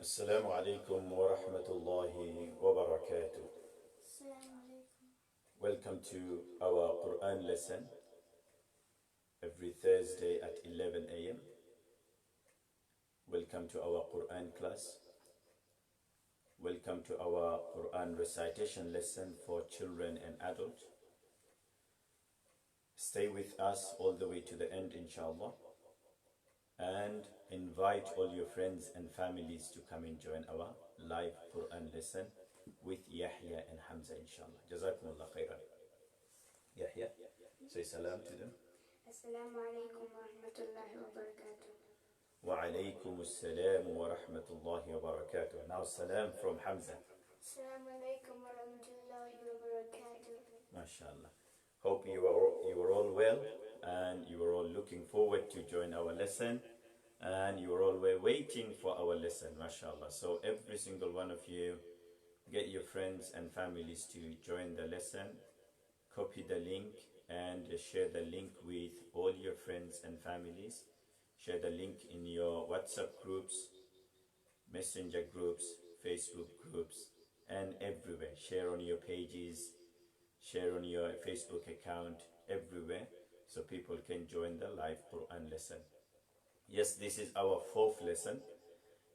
Assalamu alaikum wa rahmatullahi wa barakatuh. Assalamu alaikum. Welcome to our Quran lesson every Thursday at 11 a.m. Welcome to our Quran class. Welcome to our Quran recitation lesson for children and adults. Stay with us all the way to the end, inshallah. And invite all your friends and families to come and join our live Quran lesson with Yahya and Hamza, inshallah. Jazakumullah khairan. Yahya, say salam to them. Assalamu alaikum wa rahmatullahi wa barakatuh. Wa alaykum assalam wa rahmatullahi wa barakatuh. Now salam from Hamza. Assalamu alaikum wa rahmatullahi wa barakatuh. MashaAllah. Hope you are all well and you are all looking forward to join our lesson and you are all waiting for our lesson, MashaAllah. So every single one of you, get your friends and families to join the lesson, copy the link and share the link with all your friends and families. Share the link in your WhatsApp groups, Messenger groups, Facebook groups, and everywhere. Share on your pages, share on your Facebook account, everywhere, so people can join the live Quran lesson. Yes, this is our fourth lesson,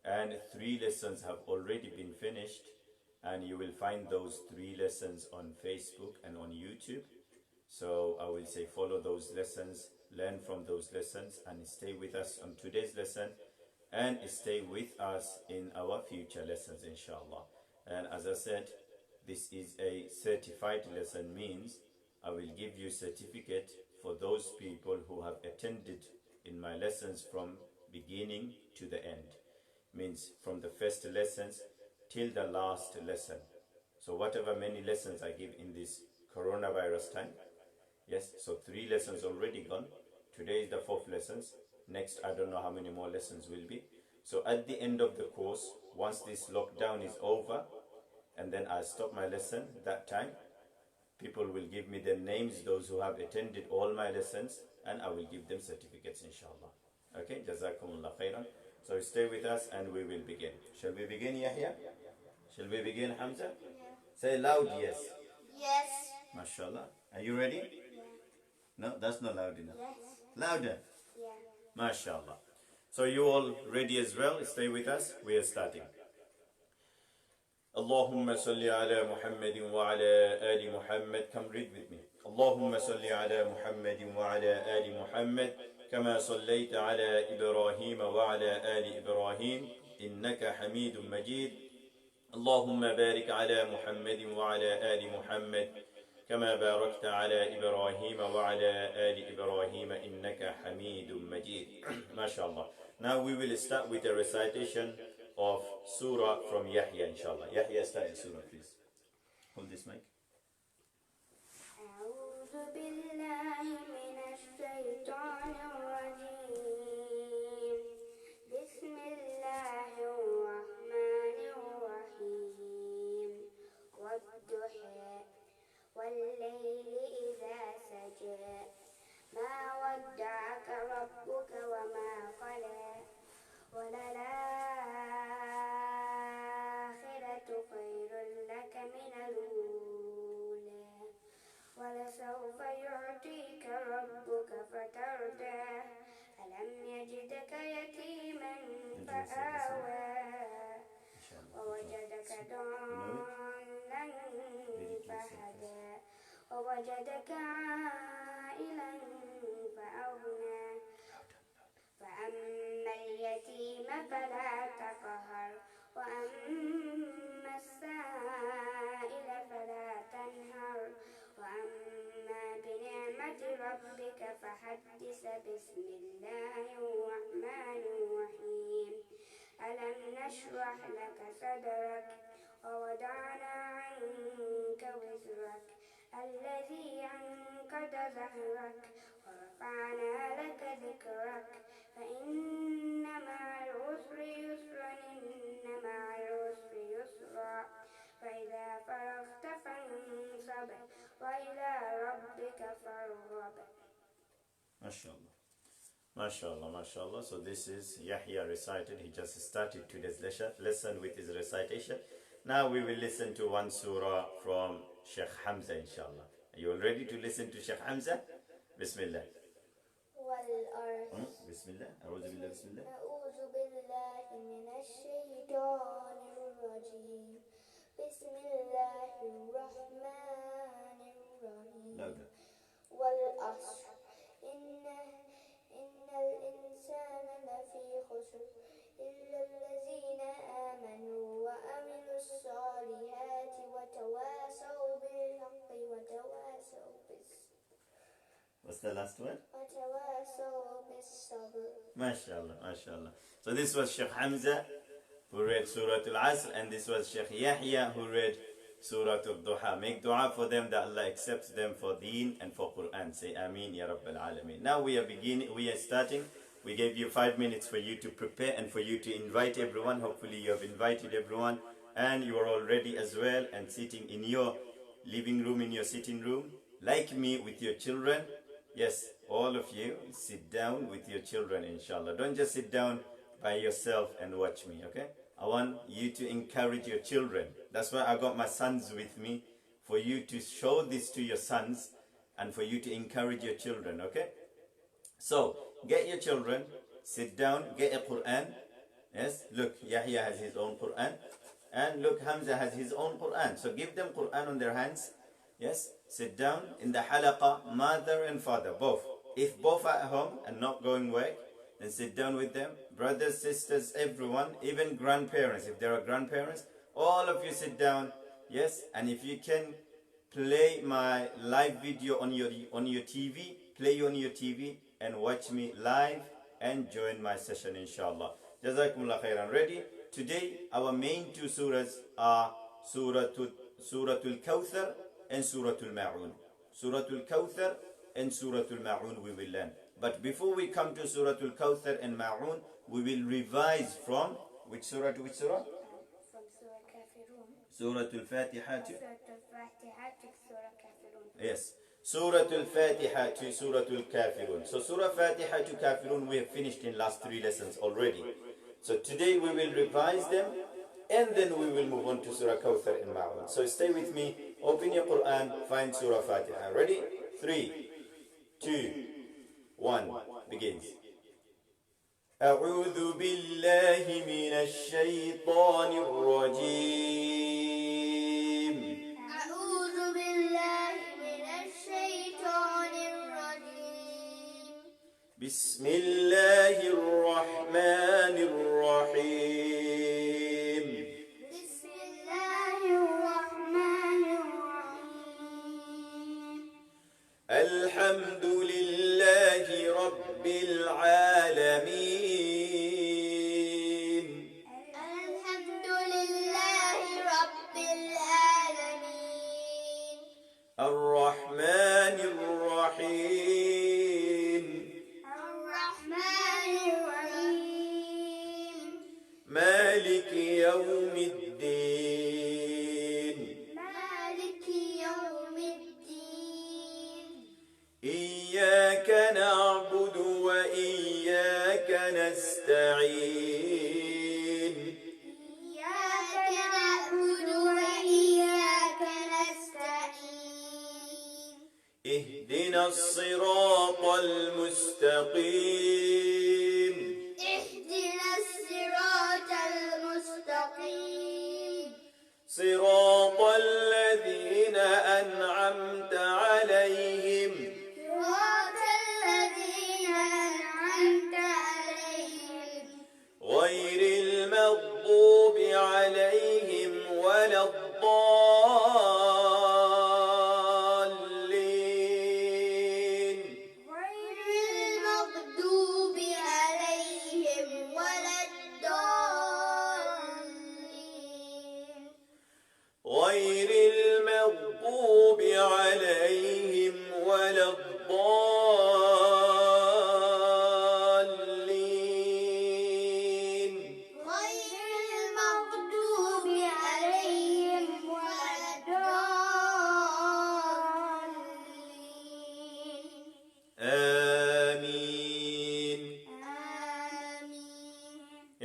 and 3 lessons have already been finished, and you will find those 3 lessons on Facebook and on YouTube. So I will say follow those lessons, learn from those lessons, and stay with us on today's lesson, and stay with us in our future lessons, inshallah. And as I said, this is a certified lesson, means I will give you certificate for those people who have attended in my lessons from beginning to the end. Means from the first lessons till the last lesson. So whatever many lessons I give in this coronavirus time, yes, so 3 lessons already gone. Today is the 4th lessons. Next, I don't know how many more lessons will be. So at the end of the course, once this lockdown is over, and then I stop my lesson, that time, people will give me their names, those who have attended all my lessons, and I will give them certificates, inshallah. Okay, Jazakumullah khairan. So stay with us and we will begin. Shall we begin, Yahya? Shall we begin, Hamza? Yeah. Say loud, yes. Yes. MashaAllah. Are you ready? Yeah. No, that's not loud enough. Yes. Louder. Yeah. MashaAllah. So you all ready as well? Stay with us. We are starting. Allahumma salli ala Muhammadin wa ala ali Muhammad. Come read with me. Allahumma salli ala Muhammadin wa ala ali Muhammad. كما صليت على إبراهيم وعلى آل إبراهيم إنك حميد مجيد. اللهم بارك على محمد وعلى آل محمد كما باركت على إبراهيم وعلى آل إبراهيم إنك حميد مجيد. MashaAllah. Now we will start with a recitation of surah from Yahya, inshallah. Yahya, start in surah, please. Hold this mic. أعوذ بالله من الشيطان الرجيم. بسم الله الرحمن الرحيم. والضحى والليل إذا سجى ما ودعك ربك وما قلى وللآخرة خير لك من الأولى ولسوف يعطيك ربك فترضى ألم يجدك يتيما فآوى ووجدك ضالا فهدى ووجدك عائلا فأغنى فأما اليتيم فلا تقهر وأما السائل فلا تنهر وأما بنعمة ربك فحدث. بسم الله الرحمن الرحيم. ألم نشرح لك صدرك ووضعنا عنك وزرك الذي أنقض ظهرك ورفعنا لك ذكرك فإن مع العسر يسرا إن مع العسر يسرا فإذا فرغت فانصب وإلى ربك فارغب. MashaAllah. MashaAllah, MashaAllah. So this is Yahya recited. He just started today's lesson with his recitation. Now we will listen to one surah from Sheikh Hamza, inshallah. Are you all ready to listen to Sheikh Hamza? Bismillah. والأرض Bismillah. أعوذ بالله بسم الله. أعوذ بالله من الشيطان الرجيم بسم الله الرحمن الرحيم Louder. والعصر إن الإنسان لفي خسر إلا الذين آمنوا وعملوا الصالحات وتواصوا بالحق وتواصوا What's the last one? وتواصوا بالصبر. MashaAllah, MashaAllah. So this was Sheikh Hamza who read Surah Al-Asr, and this was Sheikh Yahya who read Surah Al-Duha. Make dua for them that Allah accepts them for deen and for Quran. Say Ameen Ya Rabbil Alameen. Now we are starting. We gave you 5 minutes for you to prepare and for you to invite everyone. Hopefully you have invited everyone and you are all ready as well and sitting in your living room, in your sitting room, like me with your children. Yes, all of you sit down with your children, inshallah. Don't just sit down by yourself and watch me, okay? I want you to encourage your children. That's why I got my sons with me, for you to show this to your sons and for you to encourage your children, okay? So, get your children, sit down, get a Quran. Yes, look, Yahya has his own Quran. And look, Hamza has his own Quran. So give them Quran on their hands. Yes, sit down in the halaqah, mother and father, both. If both are at home and not going work, then sit down with them. Brothers, sisters, everyone, even grandparents. If there are grandparents, all of you sit down. Yes, and if you can play my live video on your TV, play on your TV and watch me live and join my session, inshallah. Jazakumullah khairan. Ready? Today, our main two surahs are Suratul Kawthar and Suratul Ma'un. Suratul Kawthar and Suratul Ma'un we will learn. But before we come to Suratul Kawthar and Ma'un, we will revise from which surah to which surah? From Surah Kafirun. Suratul Fatiha to... Surah Al-Fatiha to Surah Kafirun. Yes. Suratul Fatiha to Suratul Kafirun. So Surah Fatiha to Kafirun we have finished in last 3 lessons already. So today we will revise them and then we will move on to Surah Kawthar and Ma'un. So stay with me, open your Quran, find Surah Fatiha. Ready? 3, 2, 1, begins. أعوذ بالله من الشيطان الرجيم. أعوذ بالله من الشيطان الرجيم. بسم الله الرحمن الرحيم. بسم الله الرحمن الرحيم. الحمد لله رب العالمين. الحمد لله رب العالمين. الرحمن الرحيم. الرحمن الرحيم. مالك يوم الدين. مالك يوم الدين. إياك نعبد وإياك نستعين. إياك نعبد وإياك نستعين. اهدنا الصراط المستقيم. اهدنا الصراط المستقيم. صراط الذين أنعمت عليهم صراط الذين أنعمت عليهم غير المغضوب عليهم ولا الضالين. غير المغضوب عليهم ولا الضالين. غير المغضوب عليهم ولا الضالين. غير المغضوب عليهم ولا الضالين. آمين.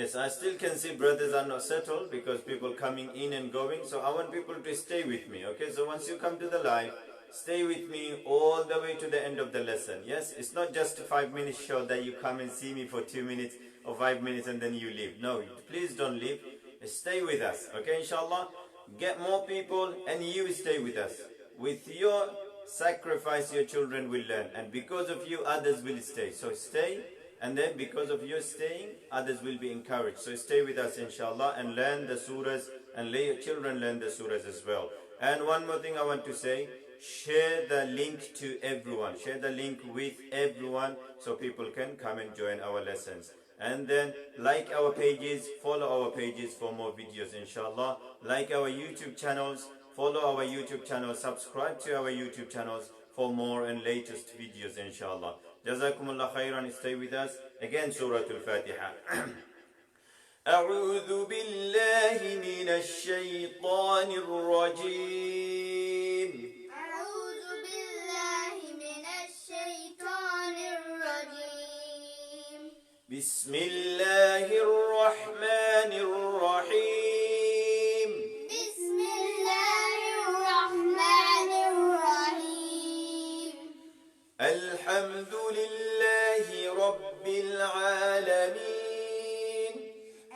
Yes, I still can see brothers are not settled because people coming in and going. So I want people to stay with me. Okay, so once you come to the live, stay with me all the way to the end of the lesson. Yes, it's not just a 5 minute show that you come and see me for 2 minutes or 5 minutes and then you leave. No, please don't leave. Stay with us. Okay, inshallah. Get more people and you stay with us. With your sacrifice, your children will learn, and because of you, others will stay. So stay, and then because of your staying, others will be encouraged. So stay with us, inshallah, and learn the surahs, and let your children learn the surahs as well. And one more thing I want to say, share the link to everyone. Share the link with everyone so people can come and join our lessons. And then like our pages, follow our pages for more videos, inshallah. Like our YouTube channels, follow our YouTube channel, subscribe to our YouTube channels for more and latest videos, inshallah. Jazakumullah khairan. Stay with us. Again, Surah Al-Fatiha. أعوذ بالله من الشيطان الرجيم. أعوذ بالله من الشيطان الرجيم. بسم الله الرحمن الرحيم. بسم الله الرحمن الرحيم. الحمد لله رب العالمين.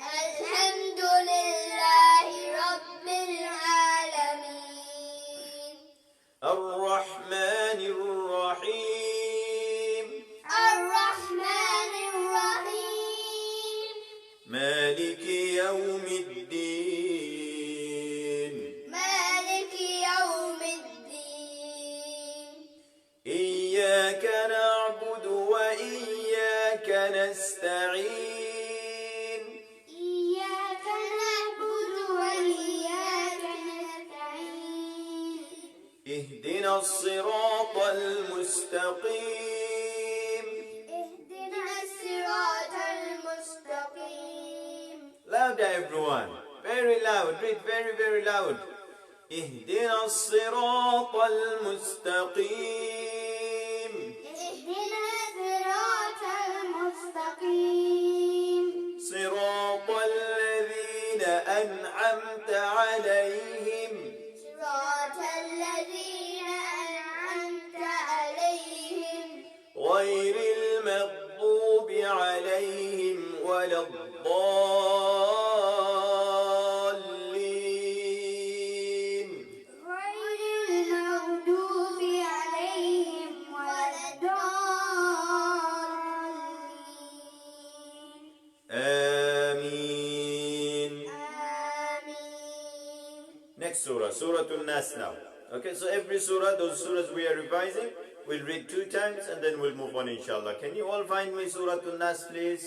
الحمد لله رب العالمين. الرحمن الرحيم. الرحمن الرحيم. مالك يوم الدين. مالك يوم الدين. إياك نعبد وإياك نستعين. إياك نعبد وإياك نستعين. اهدنا الصراط المستقيم. اهدنا الصراط المستقيم. Louder everyone. Very loud. Read very, very loud. اهدنا الصراط المستقيم. اهدنا الصراط المستقيم. صراط الذين أنعمت عليهم. صراط الذين أنعمت عليهم. غير المغضوب عليهم ولا الضالين. غير المغضوب عليهم ولا الضالين. آمين. آمين. Next surah, Surah Al-Nas now. Okay, so every surah, those surahs we are revising, we'll read 2 times and then we'll move on, inshallah. Can you all find me Surah Al-Nas, please?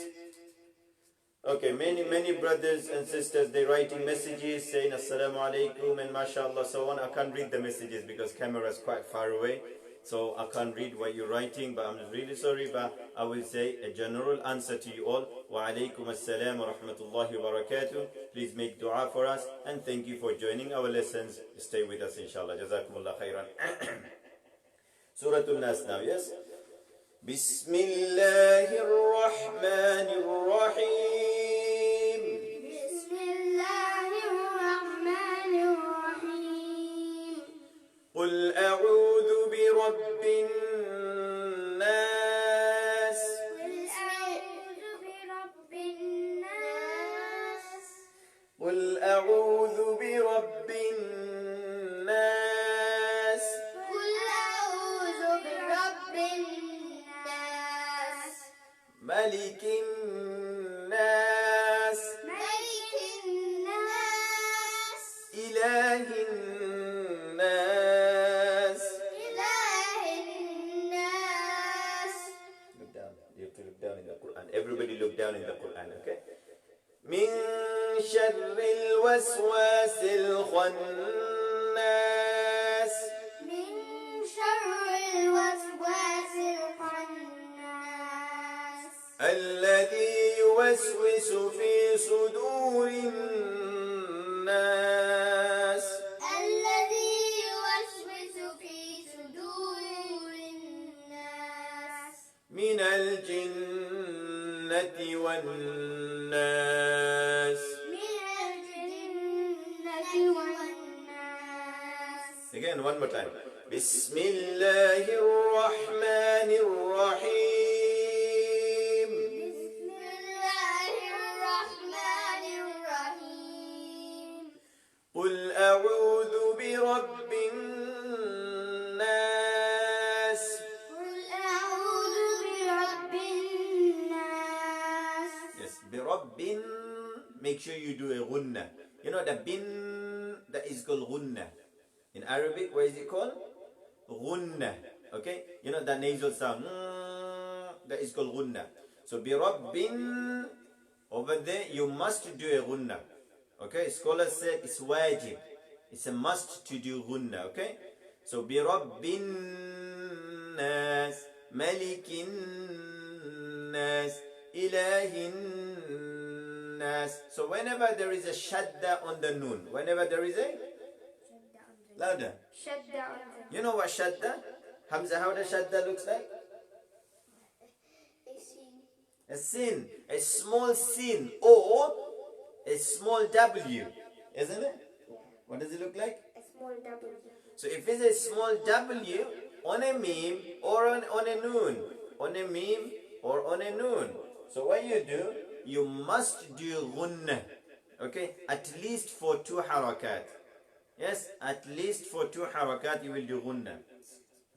Okay, many brothers and sisters, they're writing messages saying Assalamu Alaikum and MashaAllah, so on. I can't read the messages because camera is quite far away. So I can't read what you're writing, but I'm really sorry, but I will say a general answer to you all. Wa Alaikum Assalam wa rahmatullahi wa barakatuh. Please make dua for us and thank you for joining our lessons. Stay with us, inshallah. Jazakumullah khairan. Surah Al-Nas now, yes? Bismillahir Rahmanir Rahim. بسم الله الرحمن الرحيم. قل أعوذ برب الناس. قل أعوذ برب الناس. قل أعوذ برب الناس. قل أعوذ برب الناس. ملك الناس. ملك الناس. إله الناس. إله الناس. Look down. You have to look down in the Quran. Everybody look down in the Quran, okay? من شر الوسواس الخناس. من شر الوسواس الخناس. الذي يوسوس في صدور الناس. الذي يوسوس في صدور الناس. من الجنة والناس. Again, one more time. بسم الله الرحمن الرحيم. بسم الله الرحمن الرحيم. قل أعوذ برب الناس. قل أعوذ برب الناس. Yes, برب. Make sure you do a gunna. You know the bin that is called gunna. In Arabic, what is it called? Gunna. Okay? You know the nasal sound. That is called gunna. So birabbin, over there, you must do a gunna. Okay? Scholars said it's wajib. It's a must to do gunna. Okay? So birabbin nas, malikin nas, ilahin nas. So whenever there is a shadda on the noon, whenever there is a louder. Shadda. You know what shadda? Hamza, how the shadda looks like? A sin. A small sin or a small W. Isn't it? What does it look like? A small W. So if it's a small W on a meme or on a noon. On a meme or on a noon. So what you do, you must do gunna. Okay? At least for 2 harakat. Yes, at least for 2 harakat you will do gunna.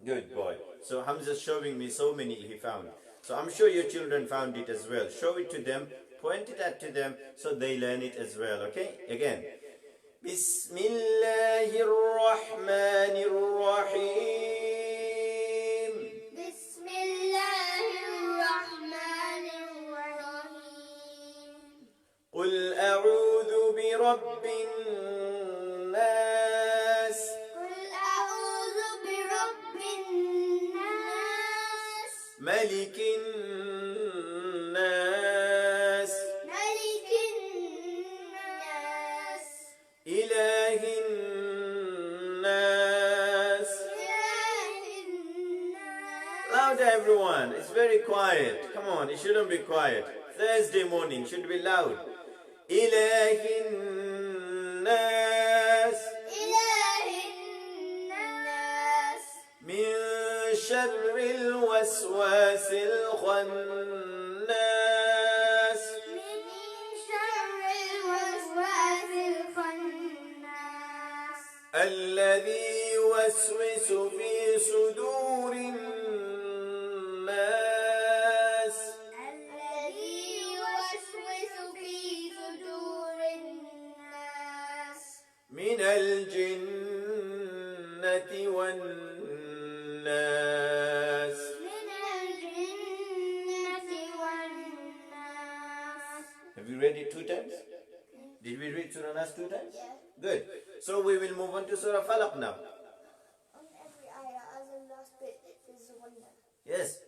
Good boy. So Hamza's showing me so many he found. So I'm sure your children found it as well. Show it to them, point it out to them so they learn it as well. Okay? Again. Bismillahir Rahmanir Rahim. Bismillahir Rahmanir Rahim. قل أعوذ برب الناس. قل أعوذ برب الناس. ملك الناس. ملك الناس. إله الناس. إله الناس. Louder everyone, it's very quiet. Come on, it shouldn't be quiet. Thursday morning should be loud. إله الناس. إله الناس. من شر الوسواس الخناس. من شر الوسواس الخناس. الذي يوسوس في صدور الناس. الذي يوسوس في صدور الناس. من الجنة والناس. من الجنة والناس. Have you read it 2 times? Did we read Surah Nas 2 times? Yeah. Good. So we will move on to Surah Falaq now. On every ayah, as the last bit, there's a wonder. Yes.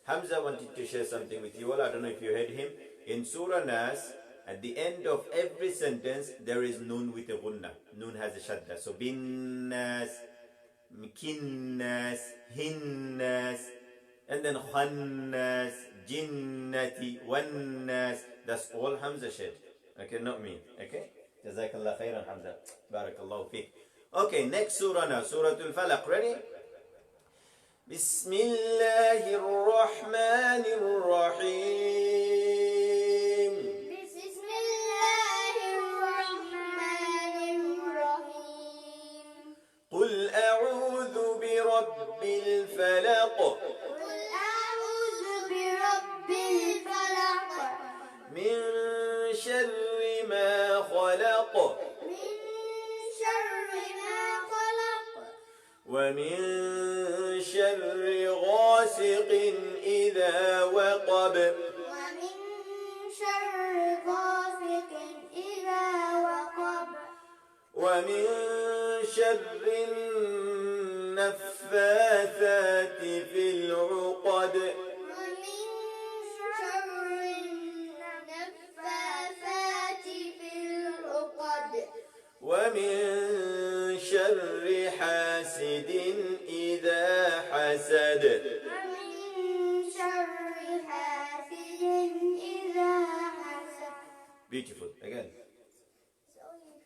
Hamza wanted to share something with you all. I don't know if you heard him. In Surah Nas, at the end of every sentence, there is noon with a gunna. Noon has a shadda. So bin nas, kinnas, hinnas, and then khannas, jinnati, wannas. That's all Hamza said. Okay, not me. Okay? Jazakallah khairan, Hamza. Barakallahu fiqh. Okay, next surah now. Surah Al-Falaq. Ready? بسم الله الرحمن الرحيم. بسم الله الرحمن الرحيم. قل أعوذ برب الفلق. قل أعوذ برب الفلق. من شر ما خلق. من شر ما خلق. ومن شر غاسق إذا وقب. ومن شر غاسق إذا وقب. ومن شر النفاثات في العقد. ومن شر النفاثات في العقد. ومن شر حاسد إذا حسد. ومن شر حاسد إذا Beautiful. Again. There's only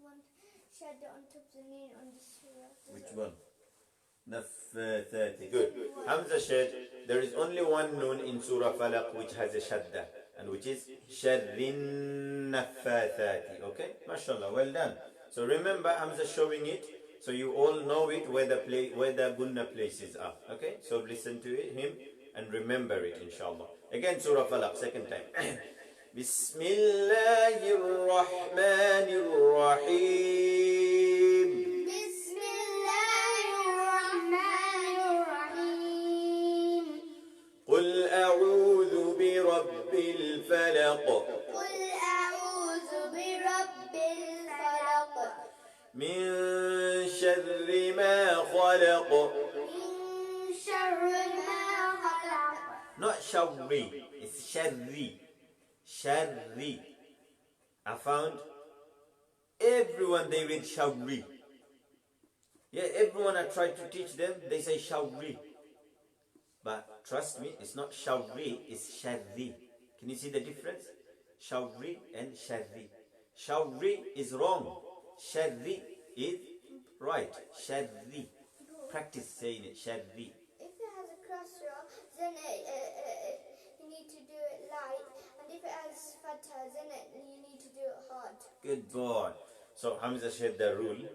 one shadow on top of the name on the surah. Which one? Naffathati. Good. Hamza said there is only one noon in Surah Falaq which has a shadda, and which is sharrin naffathati. Okay? MashaAllah. Well done. So remember, Hamza showing it, so you all know it where the gunna places are. Okay? So listen to him and remember it, inshallah. Again, Surah Falaq, second time. Bismillahir Rahmanir Rahim. Bismillahir Rahmanir Rahim. قل أعوذ برب الفلق قل أعوذ برب الفلق من شر ما خلق. من شر ما خلق. Not shawri, it's sharri. Sharri. I found everyone they read shawri. Yeah, everyone I tried to teach them, they say shawri. But trust me, it's not shawri, it's sharri. Can you see the difference? Shawri and sharri. Shawri is wrong. Sharri is right. Sharri. Practice saying it. Sharri. If it has a kasra, then you need to do it light, and if it has fatha, then you need to do it hard. Good boy. So Hamza shared the rule.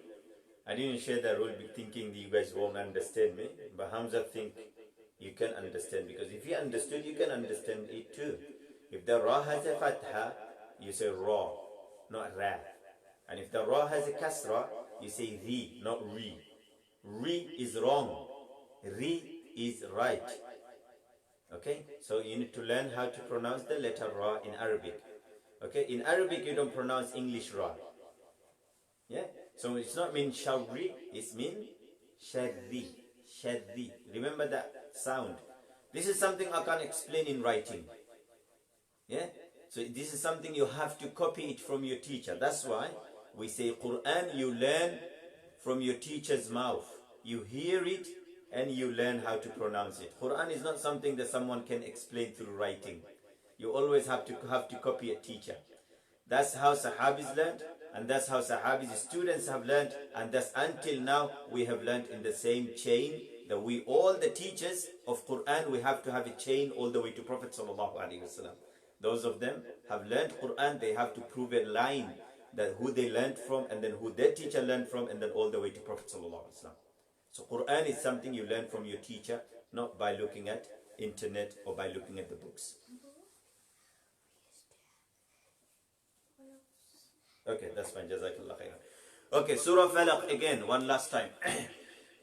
I didn't share the rule thinking that you guys won't understand me, but Hamza think you can understand, because if you understood, you can understand it too. If the ra has a fatha, you say ra, not ra. And if the ra has a kasra, you say ri, not re. Re is wrong. Re is right. Okay? So you need to learn how to pronounce the letter ra in Arabic. Okay? In Arabic, you don't pronounce English ra. Yeah? So it's not mean shawri, it's mean shaddi. Shaddi. Remember that sound. This is something I can't explain in writing. Yeah? So this is something you have to copy it from your teacher. That's why we say Quran, you learn from your teacher's mouth. You hear it and you learn how to pronounce it. Quran is not something that someone can explain through writing. You always have to copy a teacher. That's how Sahabis learned, and that's how Sahabis students have learned, and that's until now we have learned in the same chain, that we all the teachers of Quran, we have to have a chain all the way to Prophet sallallahu alaihi wasallam. Those of them have learned Quran, they have to prove a line that who they learned from, and then who their teacher learned from, and then all the way to Prophet sallallahu alaihi wasallam. So Quran is something you learn from your teacher, not by looking at internet or by looking at the books. Okay, that's fine. Jazakallah khairan. Okay, Surah Falaq again, one last time.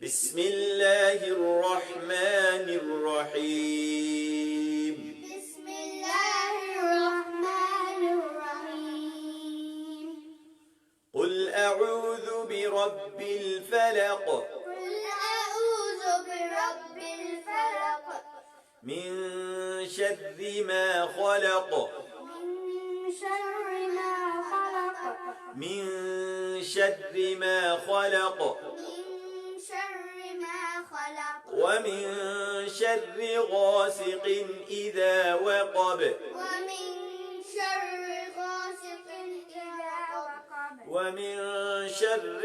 Bismillahir Rahmanir Rahim. Bismillahir Rahmanir Rahim. قل أعوذ برب الفلق قل أعوذ برب الفلق من شر ما خلق. من شر ما خلق. من شر ما خلق. من شر ما خلق. ومن شر غاسق إذا وقب. ومن شر غاسق إذا وقب. ومن شر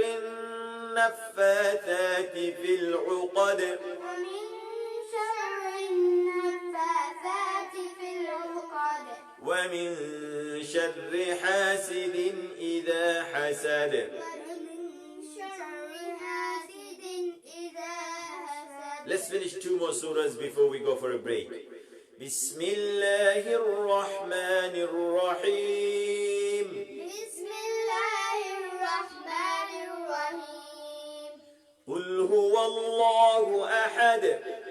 النفاثات في العقد. ومن شر النفاثات في العقد. ومن شر حاسد إذا حسد. ومن شر حاسد إذا حسد. Let's finish two more surahs before we go for a break. Bismillahir Rahmanir Rahim. Bismillahir Rahmanir Rahim. قل هو الله أحد.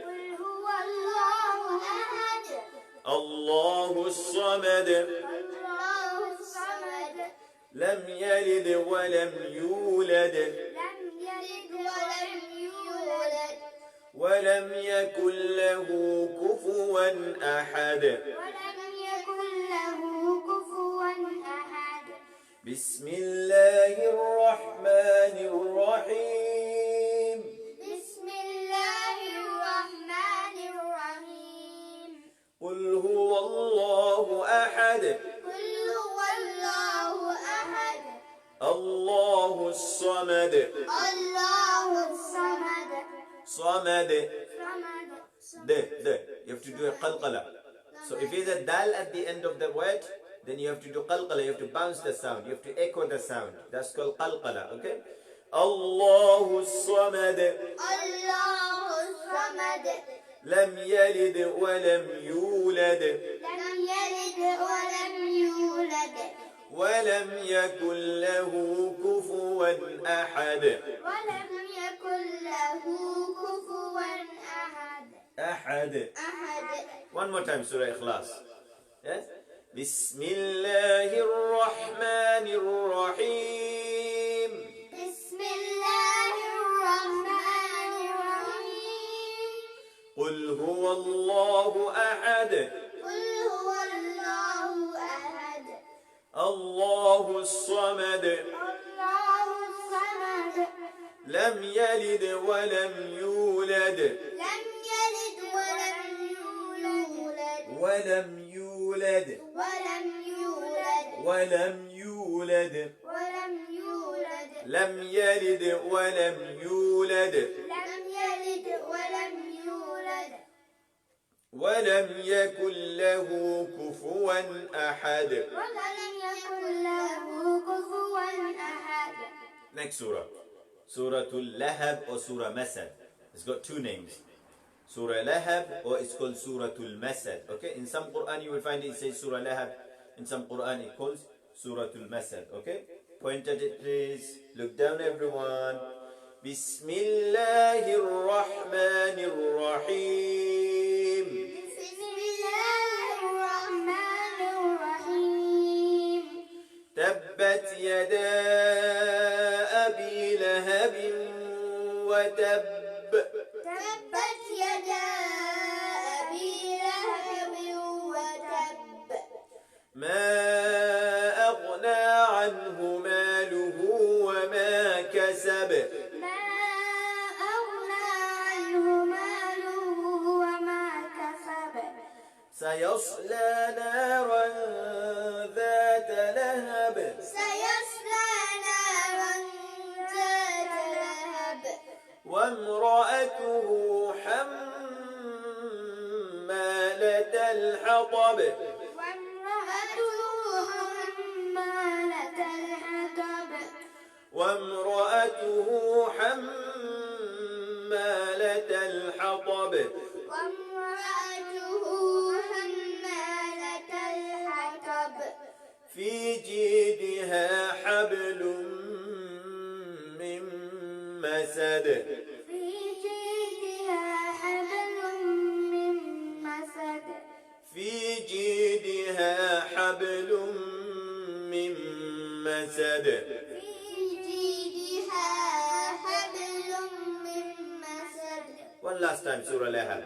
قل هو الله أحد. الله الصمد. الله الصمد. لم يلد ولم يولد. لم يلد ولم يولد. ولم يكن له كفوا أحد. ولم يكن له كفوا أحد. بسم الله الرحمن الرحيم. بسم الله الرحمن الرحيم. قل هو الله أحد. أحد قل هو الله أحد الله الصمد الله الصمد صمد صمد You have to do a qalqala. So if there's a dal at the end of the word, then you have to do qalqala. You have to bounce the sound. You have to echo the sound. That's called qalqala. Okay? Allahu Samad. الله الصمد Lam yalid wa lam yulad. لم يلد ولم يولد ولم يكن له كفوا أحد. ولم يكن له كفوا أحد أحد. أحد One more time, Surah Ikhlas. Yes? بسم الله الرحمن الرحيم. بسم الله الرحمن الرحيم قل هو الله أحد قل هو الله أحد الله الصمد الله الصمد لم يلد ولم يولد لم يلد ولم يولد ولم يولد ولم يولد ولم يولد ولم يولد لم يلد ولم يولد لم يلد ولم يولد ولم يكن له كفوا أحد. ولم يكن له كفوا أحد. Next surah. Surah Al-Lahab or Surah Masad. It's got two names. Surah Lahab or it's called Surah Al-Masad. Okay, in some Quran you will find it says Surah Lahab. In some Quran it calls Surah Al-Masad. Okay, point at it please. Look down everyone. Bismillahir Rahmanir Rahim. بسم الله الرحمن الرحيم تبت يدا أبي لهب وتب. تبت يدا أبي لهب وتب ما أغنى عنه ماله وما كسب. ما أغنى عنه ماله وما كسب سيصلى نارا ذات لهب. سيصلى نارا ذات لهب وامرأته حمالة الحطب. وامرأته حمالة الحطب وامرأته حمالة الحطب. وامرأته حمالة الحطب في جيدها حبل من مسد. في جيدها حبل من مسد في جيدها حبل من مسد. في جيدها حبل من مسد. One last time, Surah Lahab.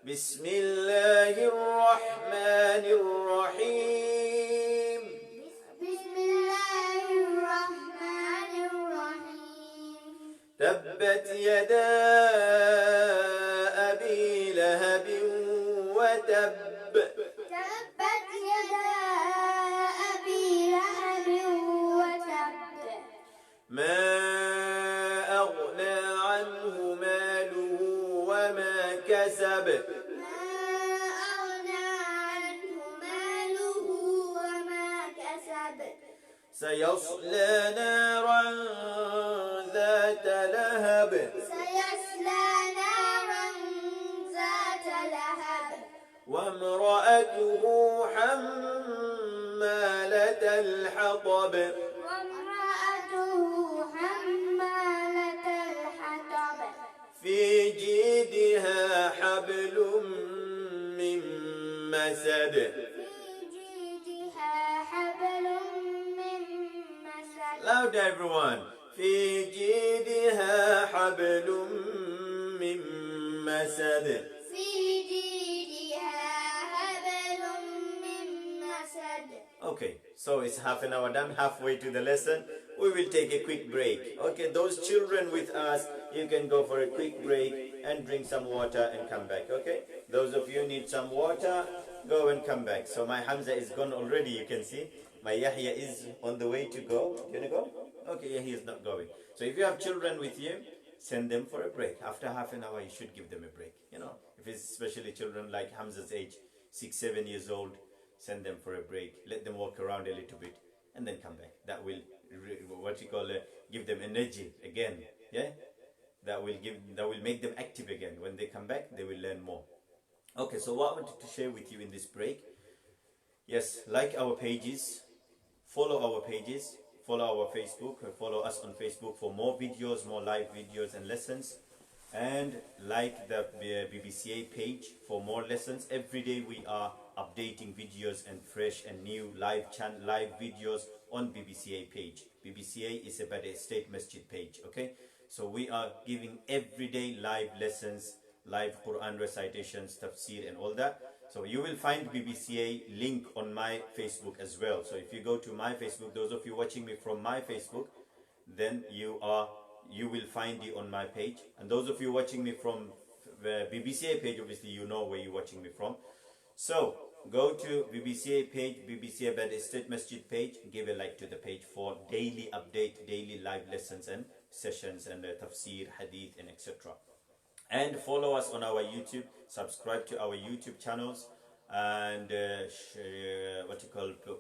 بسم الله الرحمن الرحيم. بسم الله الرحمن الرحيم تبت يدا أبي لهب وتب. تبت يدا أبي لهب وتب ما أغنى عنه ماله وما كسب. ما أغنى عنه ماله وما كسب سيصلى نارا ذات لهب. سيصلى نارا ذات لهب وامرأته حمالة الحطب. وامرأته حمالة الحطب في جيدها حبل من مسد. في جيدها حبل من مسد. Loud everyone. في جيدها حبل من مسد. في جيدها حبل من مسد. Okay, so it's half an hour done, halfway to the lesson. We will take a quick break. Okay, those children with us, you can go for a quick break. and drink some water and come back, okay? Those of you need some water, go and come back. So my Hamza is gone already, you can see. My Yahya is on the way to go. You wanna go? Okay, yeah, he is not going. So if you have children with you, send them for a break. After half an hour, you should give them a break. You know, if it's especially children like Hamza's age, 6, 7 years old, send them for a break. Let them walk around a little bit and then come back. That will, give them energy again. Yeah, that will make them active again. When they come back, they will learn more. Okay, so what I wanted to share with you in this break, yes, like our pages, follow our pages, follow our Facebook, follow us on Facebook for more videos, more live videos and lessons, and like the BBCA page for more lessons. Every day we are updating videos and fresh and new live videos on BBCA page. BBCA is a Bada State Masjid page, okay? So we are giving everyday live lessons, live Quran recitations, tafsir and all that. So you will find BBCA link on my Facebook as well. So if you go to my Facebook, those of you watching me from my Facebook, then you will find it on my page. And those of you watching me from the BBCA page, obviously you know where you're watching me from. So go to BBCA page, BBCA Bad Estate Masjid page, give a like to the page for daily update, daily live lessons and sessions and tafsir, hadith and etc. And follow us on our YouTube, subscribe to our YouTube channels, and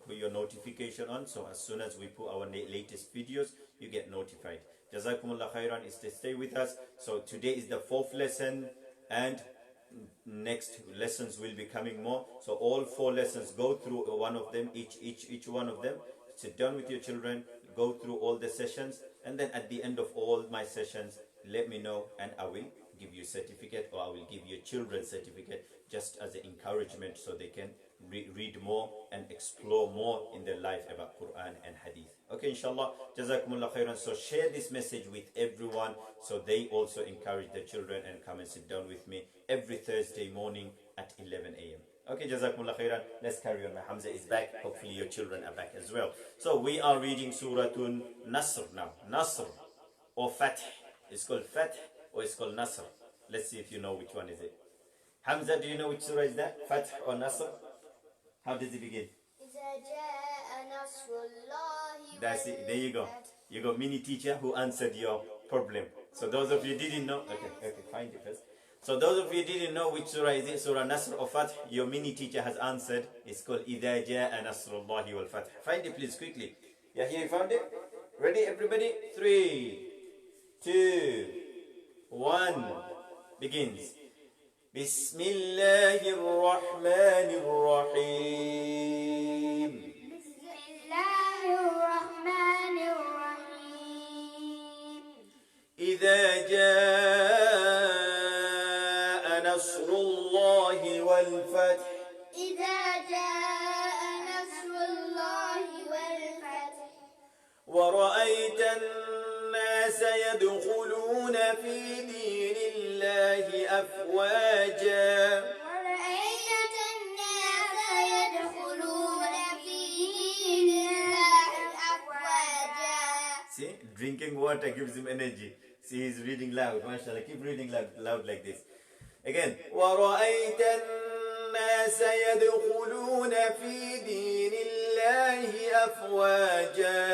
put your notification on, so as soon as we put our latest videos, you get notified. Jazakumullah khairan is to stay with us. So today is the 4th lesson, and next lessons will be coming more. So all 4 lessons, go through one of them, each one of them. Sit down with your children, go through all the sessions, and then at the end of all my sessions, let me know and I will give you a certificate, or I will give your children certificate, just as an encouragement so they can read more and explore more in their life about Quran and Hadith. Okay, inshallah. Jazakumullah khairan. So share this message with everyone so they also encourage their children and come and sit down with me every Thursday morning at 11 a.m. Okay, Jazakumullah khairan. Let's carry on. My Hamza is back. Hopefully your children are back as well. So we are reading Suratun Nasr now. Nasr or Fath. It's called Fath or it's called Nasr. Let's see if you know which one is it. Hamza, do you know which surah is that? Fath or Nasr? How does it begin? That's it. There you go. You got mini teacher who answered your problem. So those of you didn't know, okay, find it first. So those of you didn't know which surah is it, Surah Nasr or Fath, your mini teacher has answered. It's called إِذَا جَاءَ نَصْرُ اللَّهِ وَالْفَتْحِ. Find it please quickly. Yeah, here you found it? Ready everybody? 3, 2, 1. Begins. بسم الله الرحمن الرحيم. بسم الله الرحمن الرحيم. إذا جاء نصر الله والفتح. إذا جاء نصر الله والفتح. ورأيت الناس يدخلون في دين الله أفواجا. ورأيت الناس يدخلون في دين الله أفواجا. See, drinking water gives him energy. See, he's reading loud. MashaAllah, keep reading loud like this. Again. وَرَأَيْتَ النَّاسَ يَدْخُلُونَ فِي دِينِ اللَّهِ أَفْوَاجًا.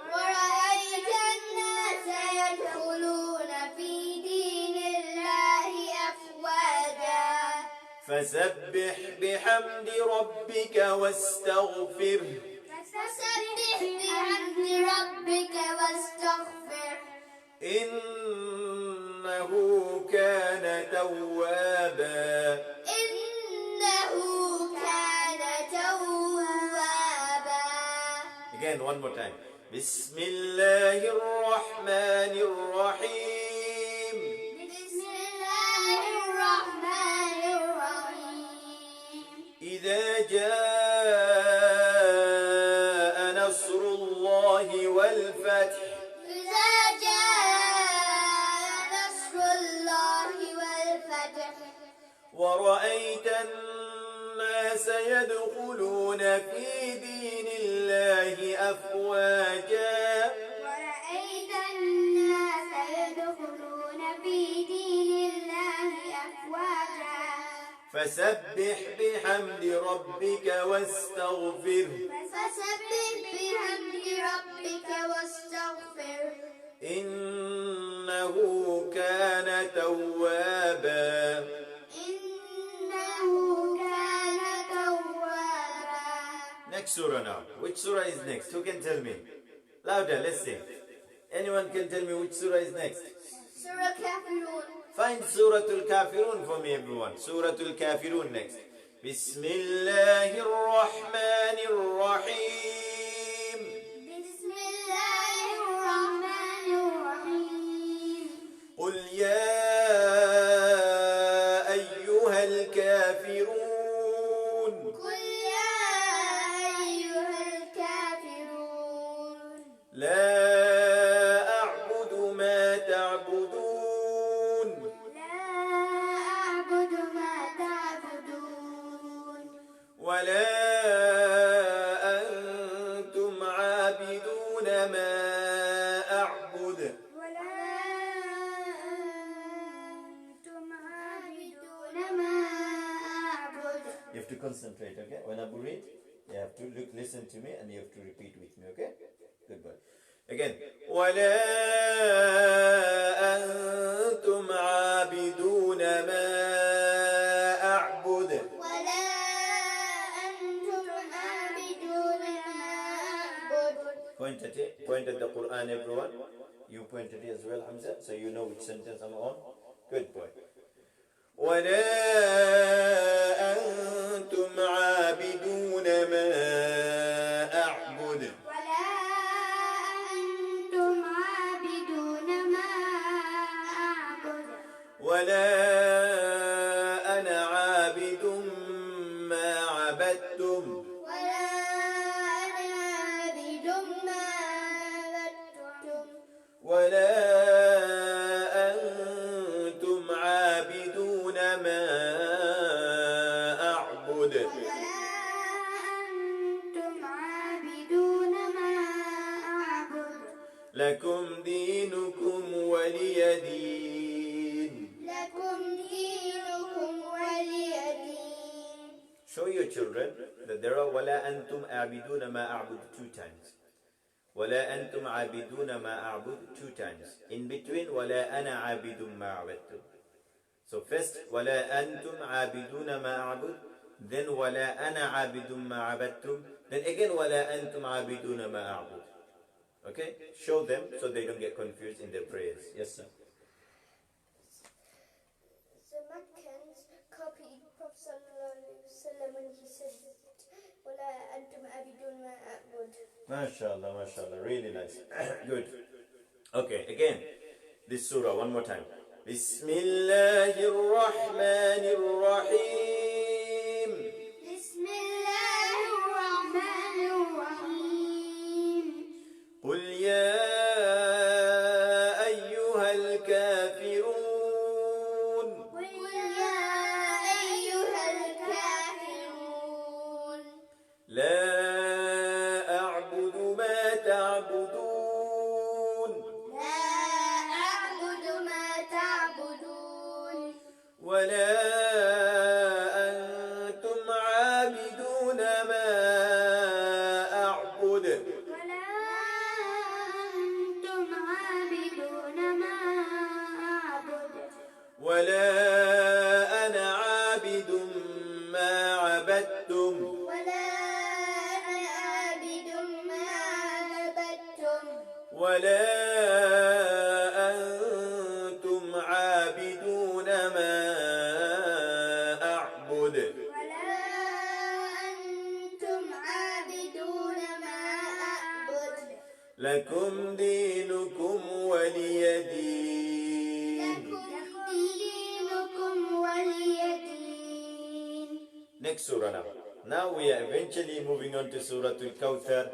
ورأيت الناس يدخلون في دين الله أفواجا. فسبح بحمد ربك واستغفره. فسبح بحمد ربك واستغفره. إنه كان توابا. إنه كان توابا. Again, one more time. بسم الله الرحمن الرحيم. بسم الله الرحمن الرحيم. إذا جاء نصر الله والفتح. إذا جاء نصر الله والفتح. ورأيت الناس يدخلون في دين الله أفواجا. ورأيت الناس يدخلون في دين الله فسبح بحمد ربك واستغفره فسبح بحمد ربك واستغفره إنه كان توابا. إنه كان توابا. Next surah now. Which surah is next? Who can tell me? Louder, let's sing. Anyone can tell me which surah is next? Surah Kafirun. Find Surah Al-Kafirun for me, everyone. Surah Al-Kafirun next. بسم الله الرحمن الرحيم. بسم الله الرحمن الرحيم. قل يا أيها الكافرون. قل يا أيها الكافرون. لا أعبد ما تعبدون. ولا أنتم عابدون ما أعبد. ولا أنتم عابدون ما أعبد. You have to concentrate, okay? When I read, you have to listen to me, and you have to repeat with me, okay? Good boy. Again. ولا أنتم عابدون ما أعبد. Point at the Quran, everyone. You point at it as well, Hamza, so you know which sentence I'm on. Good boy. ولا أنتم عابدون ما أعبد. ولا أنتم عابدون ما أعبد. ولا أنا عابد ما عبدتم. ولا أنتم عابدون ما أعبد. ولا أنتم عابدون ما أعبد. لكم دينكم ولي دين. لكم دينكم ولي دين. Show your children that there are ولا أنتم عابدون ما أعبد 2 times. ولا أنتم عابدون ما أعبد 2 times. In between ولا أنا عابد ما عبدتم. So first ولا أنتم عابدون ما أعبد, then ولا أنا عابد ما عبدتم, then again ولا أنتم عابدون ما أعبد. Okay? Show them so they don't get confused in their prayers. Yes, sir. The Meccans copied Prophet ﷺ when he said ولا أنتم عابدون ما أعبد. MashaAllah, MashaAllah, really nice. Good. Okay, again, this surah one more time. Bismillahir Rahmanir Rahim. Bismillahir Rahmanir Rahim. قل يا أيها الكافرون. قل يا أيها الكافرون. لا تعبدون. لا أعبد ما تعبدون. ولا أنتم عابدون ما أعبد. ولا أنتم عابدون ما أعبد. ولا أنا عابد ما عبدتم. ولا أنا عابد ما عبدتم. ولا أنتم عابدون ما أعبد. ولا أنتم عابدون ما أعبد. لكم دينكم ولي دين. لكم دينكم ولي دين. Next surah now. Now we are eventually moving on to Surah Al-Kawthar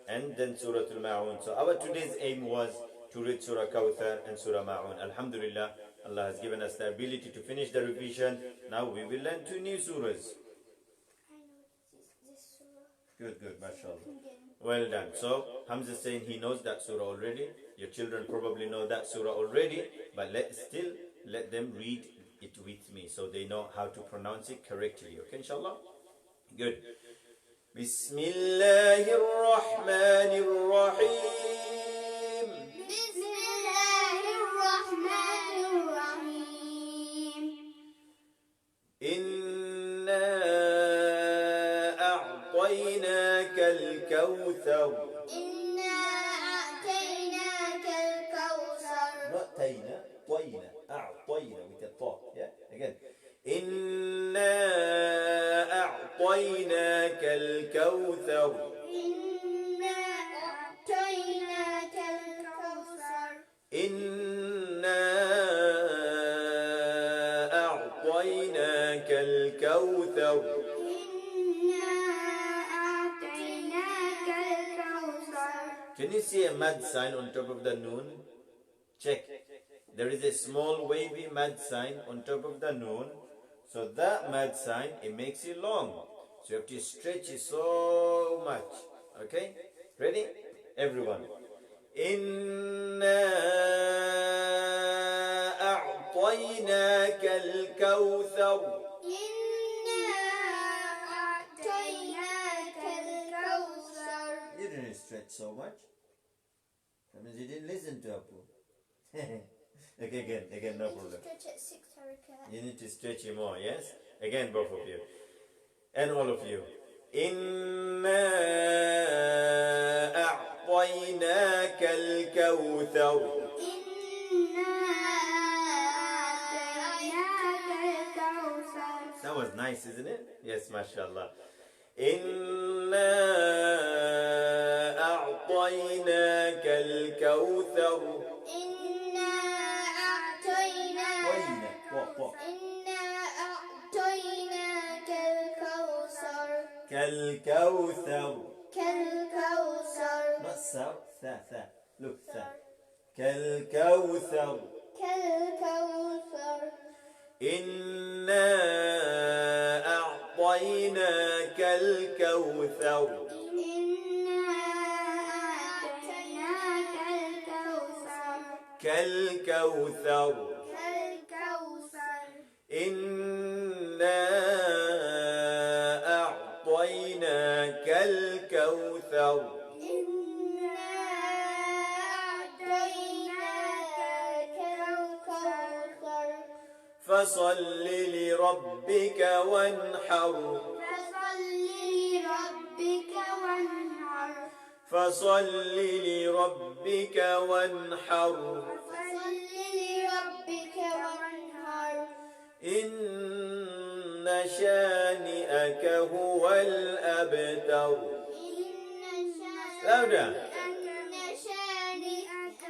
and then Surah Al-Ma'un. So our today's aim was to read Surah Kawthar and Surah Ma'un. Alhamdulillah, Allah has given us the ability to finish the revision. Now we will learn 2 new surahs. I know this surah. Good, good, mashallah. Well done. So Hamza is saying he knows that surah already. Your children probably know that surah already, but still let them read it with me so they know how to pronounce it correctly. Okay, inshallah? Good. Bismillahir Rahmanir Rahim. Bismillahir Rahmanir Rahim. Inna a'tainaka al-kawthar. Inna a'tainaka al-kawthar. Not tayna, tayna, a'tayna with a ta. Yeah, again. Inna a'tainaka al-kawthar. Inna a'tainaka al-kawthar. Inna a'tainaka al-kawthar. Inna a'tainaka al-kawthar. Can you see a mad sign on top of the noon? Check. There is a small wavy mad sign on top of the noon. So that mad sign, it makes it long. So you have to stretch it so much. Okay? Ready? Everyone. Inna a'tainaka al-kawthar. Inna a'tainaka al-kawthar. You didn't stretch so much. That means you didn't listen to Apu. Okay, again, no problem. Stretch at 6 harakat. You need to stretch it more, yes? Again, both of you. And all of you. Inna a'tainaka al-kawthar. Inna a'tainaka al-kawthar. That was nice, isn't it? Yes, mashallah. Inna a'tainaka al-kawthar. Inna a'tainaka Inna a'tainaka al-kawthar. Kal-kawthar. Kal-kawthar. Not sa, tha. Look, tha. Kal-kawthar. Kal-kawthar. Inna a'tainaka al-kawthar. Inna a'tainaka al-kawthar. Kal-kawthar. Kal-kawthar. Inna a'tainaka al-kawthar. Inna a'tainaka al-kawthar. فصل لربك وانحر. فصل لربك وانحر. فصل لربك وانحر. فصل لربك وانحر. إن شانئك هو الأبتر. Louder. إن شانئك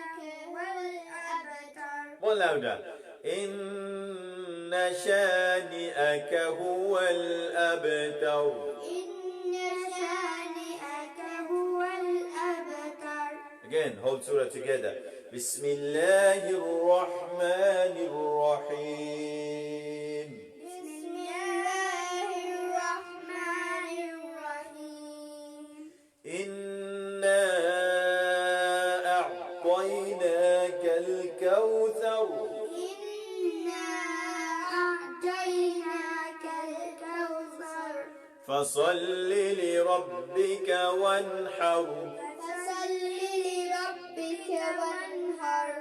هو الأبتر. More louder. إن شانئك هو الأبتر. إن شانئك هو الأبتر. Again, hold surah together. بسم الله الرحمن الرحيم. بسم الله الرحمن الرحيم. إنا أعطيناك الكوثر. إنا أعطيناك الكوثر. فصل لربك وانحر. فصل لربك وانحر.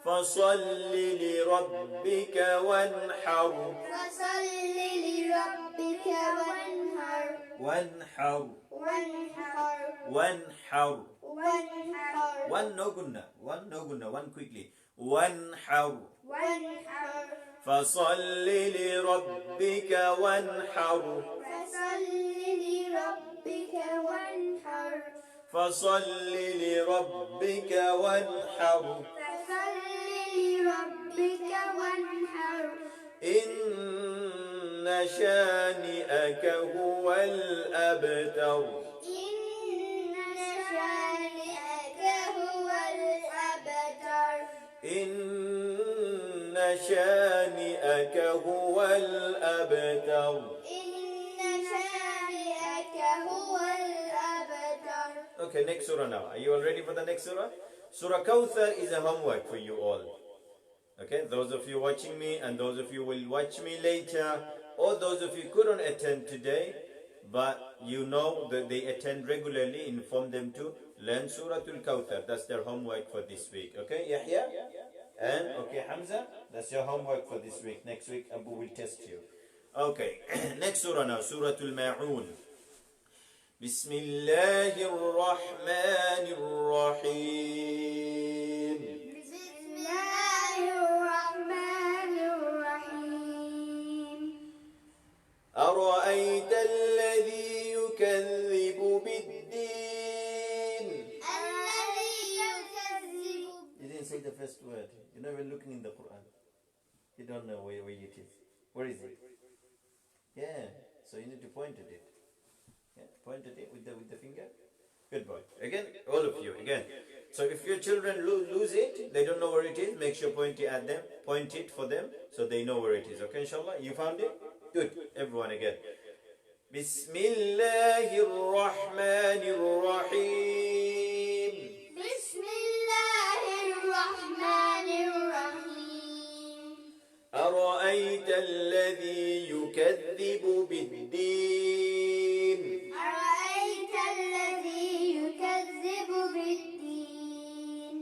فصل لربك وانحر. فصل لربك وانحر. وانحر. وانحر. وانحر. وانحر. One no gunna, one quickly. وانحر. وانحر. فصل لربك وانحر. فصل لربك وانحر. فصل لربك وانحر. فصل لربك وانحر. إن شانئك هو الأبتر. إن شانئك هو الأبتر. إن شانئك هو الأبتر. إن شانئك هو الأبتر. Okay, next surah now. Are you all ready for the next surah? Surah Kawthar is a homework for you all. Okay, those of you watching me and those of you will watch me later, or those of you couldn't attend today, but you know that they attend regularly, inform them to learn Surah Al-Kawthar. That's their homework for this week. Okay, Yahya? And, okay, Hamza? That's your homework for this week. Next week, Abu will test you. Okay, next surah now, Surah Al-Ma'un. بسم الله الرحمن الرحيم بسم الله الرحمن الرحيم أرأيت الذي يكذب بالدين الذي يكذب. You didn't say the first word. You're not even looking in the Quran. You don't know where it is. Where is it? Yeah, so you need to point at it. Yeah, point at it with the finger. Good boy. Again, all of you, again. So if your children lose it, they don't know where it is, make sure point it at them, point it for them, so they know where it is. Okay, inshallah? You found it? Good. Everyone again. Bismillahir Rahmanir Rahim. بسم الله الرحمن الرحيم أرأيت الذي يكذب بالدين أرأيت الذي يكذب بالدين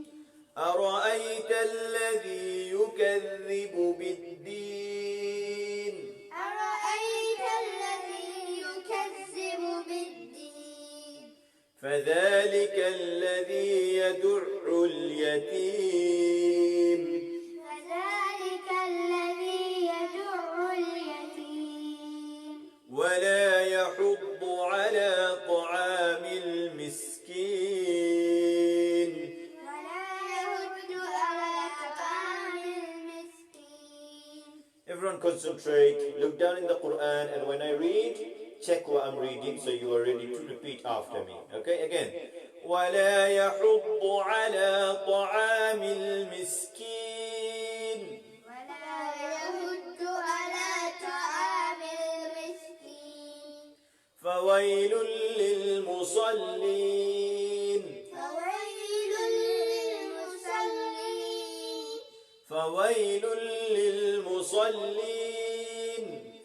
أرأيت الذي يكذب بالدين أرأيت الذي يكذب بالدين فذلك الذي يدع اليتيم فذلك الذي يدع اليتيم ولا يحض على طعام المسكين ولا يرد على طعام المسكين. Everyone concentrate, look down in the Quran, and when I read, check what I'm reading so you are ready to repeat after me. Okay, again. ولا يحض على طعام المسكين ولا يرد على طعام المسكين. فويل للمصلين فويل للمصلين فويل للمصلين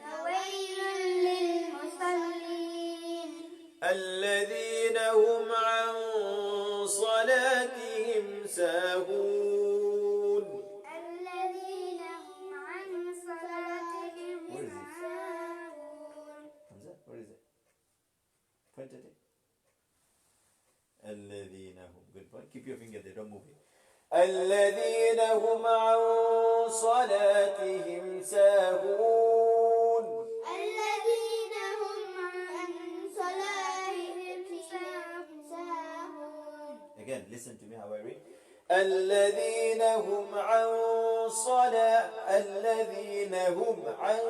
فويل للمصلين الذين هم عن صلاتهم ساهون الذين هم عن صلاتهم ساهون. Hamza, where is it? Point at it. الذين هم. Good point. Keep your finger there, don't move it. الذين هم عن صلاتهم ساهون الذين هم عن صلاتهم ساهون. Again, listen to me how I read. الذين هم عن الذين هم عن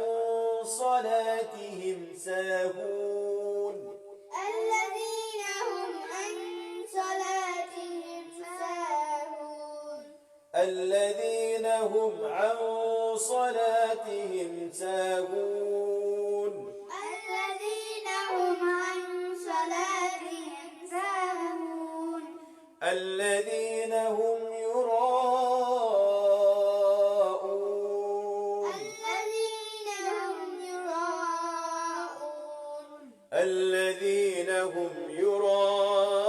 صلاتهم ساهون الذين هم عن صلاتهم ساهون. الذين هم عن صلاتهم ساهون الذين هم عن صلاتهم ساهون. الذين هم يراءون الذين هم يراءون. الذين هم يراءون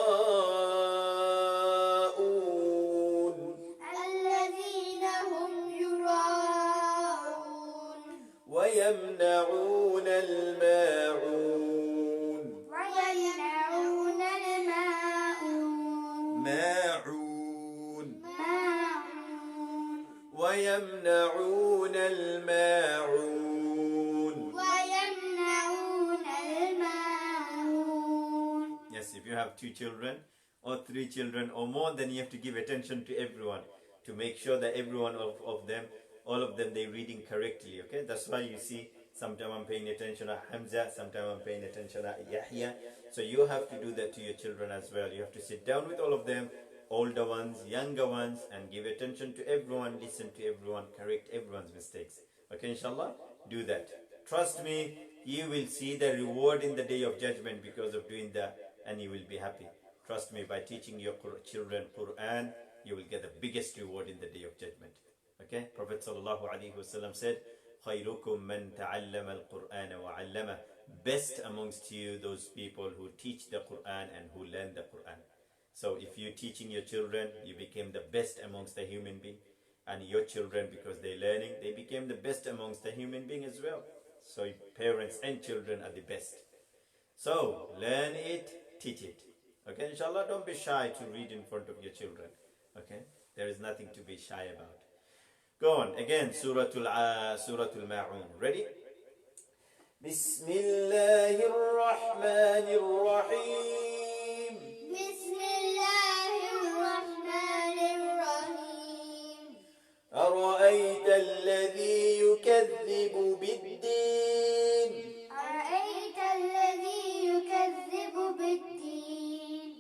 الذين هم يراءون. ويمنعون الماعون ويمنعون الماعون. ماعون ماعون. ويمنعون الماعون ويمنعون الماعون. Yes, if you have 2 children or 3 children or more, then you have to give attention to everyone to make sure that everyone of them, all of them, they're reading correctly. Okay, that's why you see sometimes I'm paying attention at Hamza, sometimes I'm paying attention at Yahya. So you have to do that to your children as well. You have to sit down with all of them, older ones, younger ones, and give attention to everyone, listen to everyone, correct everyone's mistakes. Okay, inshallah, do that. Trust me, you will see the reward in the day of judgment because of doing that, and you will be happy. Trust me, by teaching your children Quran, you will get the biggest reward in the day of judgment. Okay, Prophet sallallahu alaihi wasallam said, خيركم من تعلم القرآن وعلمه. Best amongst you those people who teach the Quran and who learn the Quran. So if you're teaching your children, you became the best amongst the human being. And your children, because they're learning, they became the best amongst the human being as well. So parents and children are the best. So learn it, teach it. Okay, inshallah, don't be shy to read in front of your children. Okay, there is nothing to be shy about. Go on again, Suratul Ma'un. Ready? Bismillahir Rahmanir Rahim. Bismillahir Rahmanir Rahim. أرأيت الذي يكذب بالدين أرأيت الذي يكذب بالدين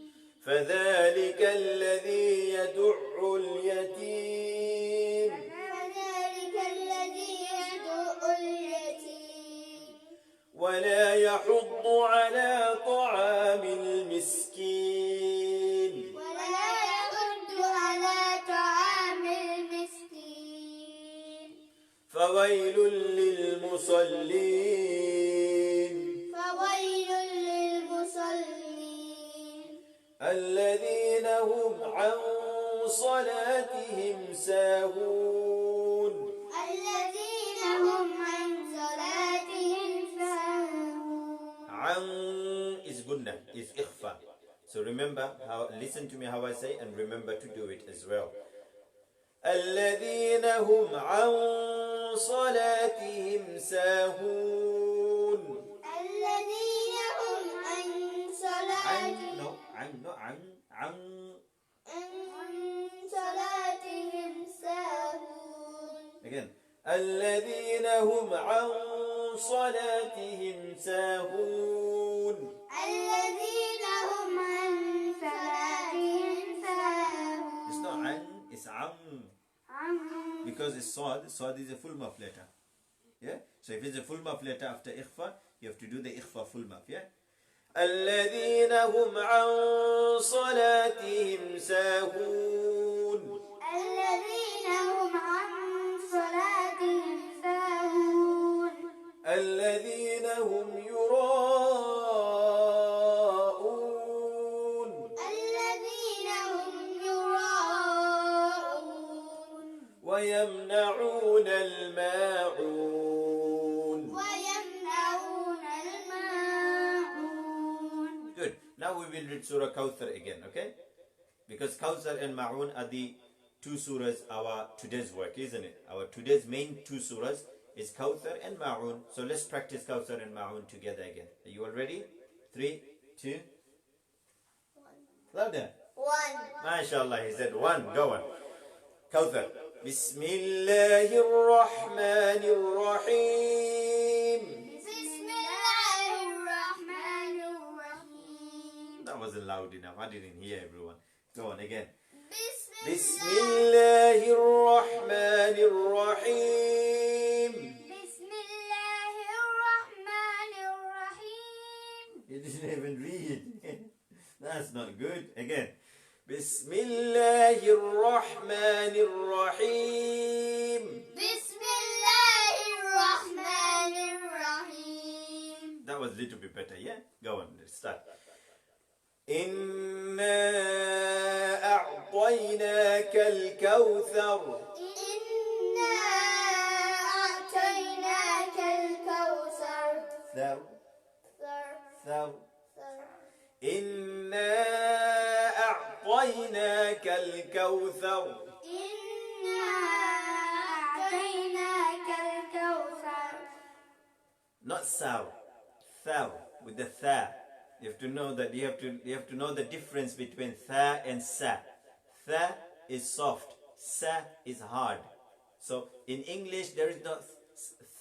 فذلك الذي يدع اليتيم فذلك الذي يدعو اليتيم ولا يحض على طعام المسكين ولا يحض على طعام المسكين فويل للمصلين فويل للمصلين الذين هم عن صلاتهم ساهون الذين هم عن صلاتهم ساهون عن is gunnah, is ikhfa. So remember listen to me how I say and remember to do it as well. الذين هم عن صلاتهم ساهون الذين هم عن صلاتهم عن صلاتهم ساهون again الذين هم عن صلاتهم ساهون الذين هم عن صلاتهم ساهون It's not عن, it's عم, because it's صاد is a full mouth letter. Yeah, so if it's a full mouth letter after ikhfa, you have to do the ikhfa full mouth. Yeah, الذين هم عن صلاتهم ساهون الذين هم عن صلاتهم ساهون الذين هم يراءون الذين هم يراءون ويمنعون الماعون. ويمنعون الماعون. Good. Now we will read Surah Kawthar again, okay? Because Kawthar and Ma'un are the two surahs our today's work, isn't it? Our today's main two surahs is Kawthar and Ma'un. So let's practice Kawthar and Ma'un together again. Are you all ready? 3, 2, louder. 1. MashaAllah, he said 1. Go on. Kawthar. Bismillahir Rahmanir Rahim. Bismillahir Rahmanir Rahim. That wasn't loud enough. I didn't hear everyone. Go on again. Bismillah. Bismillahir Rahmanir Rahim. Bismillahir Rahmanir Rahim. You didn't even read. That's not good. Again. Bismillahir Rahmanir Rahim. Bismillahir Rahmanir Rahim. That was a little bit better, yeah? Go on, let's start. إنا أعطيناك الكوثر إنا أعطيناك الكوثر. ثر ثر ثر. إنا أعطيناك الكوثر إنا أعطيناك الكوثر. not thar thar with the tha. You have to know that you have to know the difference between tha and sa. Tha is soft, sa is hard. So in English there is no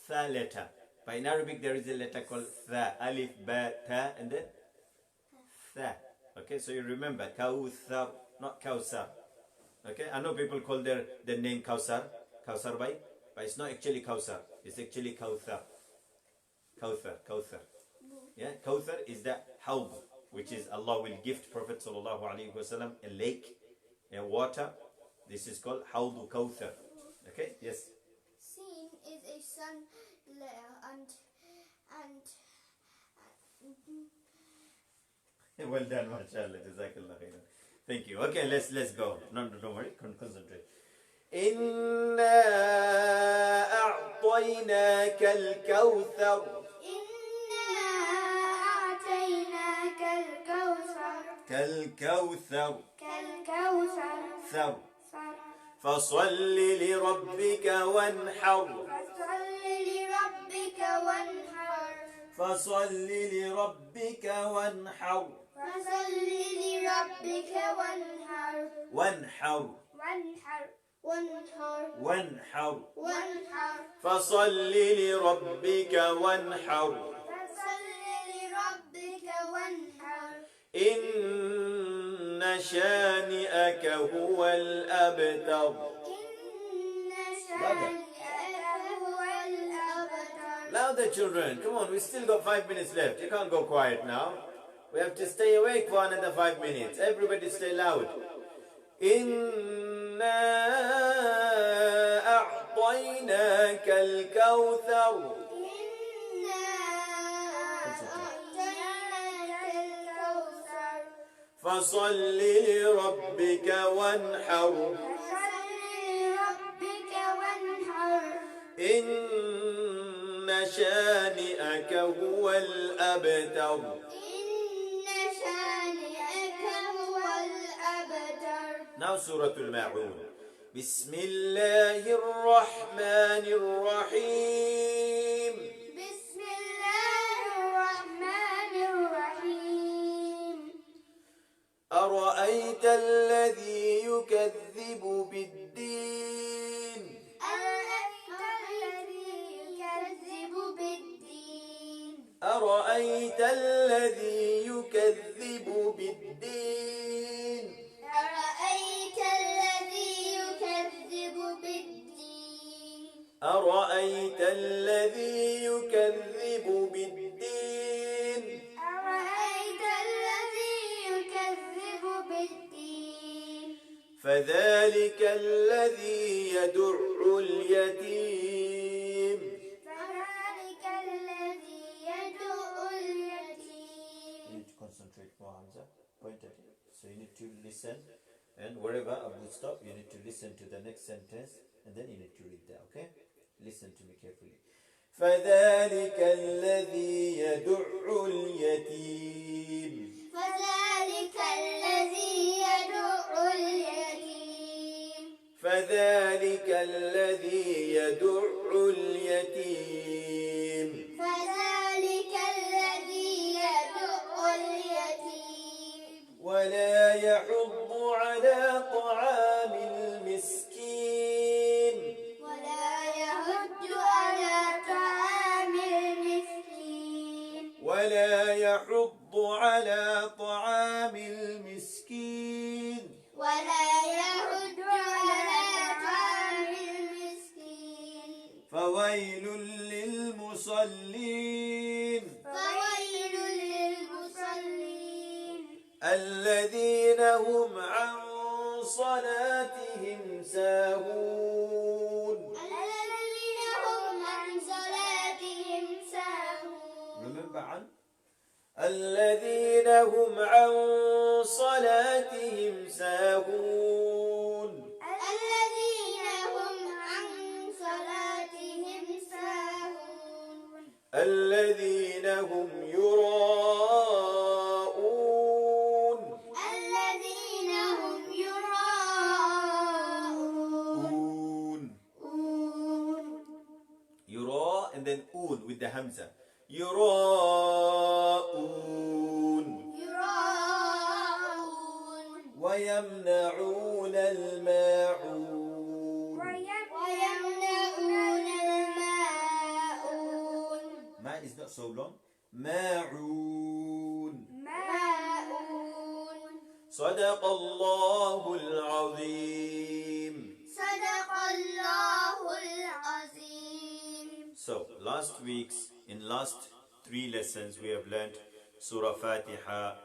tha letter, but in Arabic there is a letter called tha, alif, ba, ta, and then tha. Okay, so you remember Kawthar, not Kawsar. Okay, I know people call their name Kawsar Bhai, but it's not actually Kawsar. It's actually Kawthar. Kawthar. Yeah, Kawthar is the hawd, which is Allah will gift Prophet sallallahu alaihi wasallam a lake, a water. This is called Hawd Kawthar. Okay, yes. Sin is a sun layer and Well done, mashallah. Jazakallah khairan. Thank you. Okay, let's go. No, don't worry. Concentrate. إنا أعطيناك الكوثر. إنا أعطيناك الكوثر. كالكوثر. كالكوثر. ثر. فصل لربك وانحر. فصل لربك وانحر. فصل لربك وانحر. فصل لربك وانحر. وانحر. وانحر. وانحر. وانحر. وانحر. فصل لربك وانحر. فصل لربك وانحر. إن شانئك هو الأبتر. إن شانئك هو الأبتر. Louder, children. Come on, we still got 5 minutes left. You can't go quiet now. We have to stay awake for another 5 minutes. Everybody stay loud. إنا أعطيناك الكوثر. إنا أعطيناك الكوثر. فصل لربك وانحر. فصل لربك وانحر. إن شانئك هو الأبتر. إن شانئك هو الأبتر. Now Surah Al-Ma'un. بسم الله الرحمن الرحيم. بسم الله الرحمن الرحيم. أرأيت الذي يكذب بالدين. أرأيت الذي يكذب بالدين. أرأيت الذي يكذب بالدين. أرأيت الذي يكذب بالدين. أرأيت الذي يكذب بالدين. أرأيت الذي يكذب بالدين. فذلك الذي يدع اليتيم. فذلك الذي يدعو اليتيم. You need to concentrate more, Hamza. Point at it. So you need to listen, and wherever Abu stop, you need to listen to the next sentence, and then you need to read that. Okay? Listen to me carefully. فذلك الذي يدع اليتيم. فذلك الذي يدعو اليتيم. فذلك الذي يدع اليتيم. فذلك الذي يدعو اليتيم. ولا يحض على طعام المسكين. ولا يحض على طعام المسكين. ولا يحض على طعام المسكين. ولا يحض على طعام المسكين. فويل للمصلين. فويل للمصلين. الذين هم عن صلاتهم ساهون. الذين هم عن صلاتهم ساهون. Remember عن الذين هم عن صلاتهم ساهون. الذين هم عن صلاتهم ساهون. الذين هم يراءون. الذين هم يراءون. يراء and then oon with the hamza. يراءون. يراءون. ويمنعون الماعون. ويمنعون الماعون. Ma is not so long. ماعون. ماعون. صدق الله العظيم. صدق الله العظيم. So last week's, in last 3 lessons we have learned Surah Fatiha,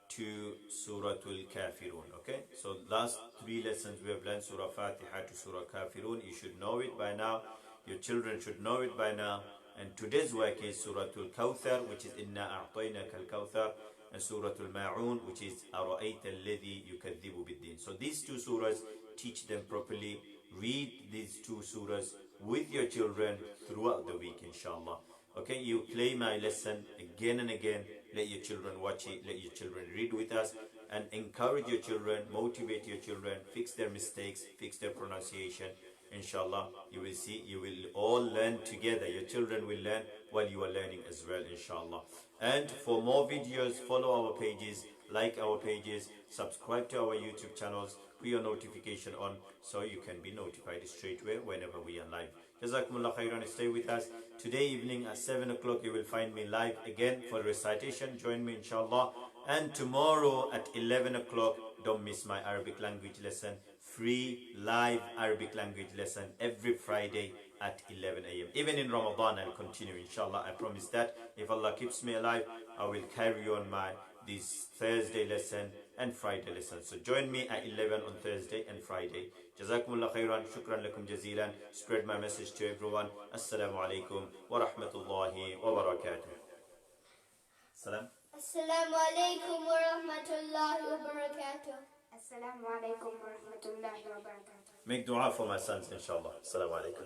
to Surah Al-Kafirun. Okay, so last 3 lessons we have learned Surah Fatiha to Surah Kafirun. You should know it by now. Your children should know it by now. And today's work is Surah Al-Kawthar, which is Inna A'tainaka Al-Kawthar, and Surah Al-Ma'un, which is Ara'ayta alladhi yukadhibu bid-din. So these 2 surahs, teach them properly. Read these 2 surahs with your children throughout the week, inshallah. Okay, you play my lesson again and again. Let your children watch it. Let your children read with us. And encourage your children, motivate your children, fix their mistakes, fix their pronunciation. Inshallah, you will see, you will all learn together. Your children will learn while you are learning as well, inshallah. And for more videos, follow our pages, like our pages, subscribe to our YouTube channels, put your notification on so you can be notified straight away whenever we are live. Jazakumullah khairan. Stay with us. Today evening at 7 o'clock you will find me live again for recitation. Join me, inshallah. And tomorrow at 11 o'clock, don't miss my Arabic language lesson. Free live Arabic language lesson every Friday at 11 a.m. Even in Ramadan I'll continue, inshallah. I promise that if Allah keeps me alive, I will carry on this Thursday lesson and Friday lesson. So join me at 11 on Thursday and Friday. Jazakumullah khairan. Shukran lakum jazilan. Spread my message to everyone. Assalamu alaikum wa rahmatullahi wa barakatuh. Salam. Assalamu alaikum wa rahmatullahi wa barakatuh. Assalamu alaikum wa rahmatullahi wa barakatuh. Make dua for my sons, inshallah. Assalamu alaikum.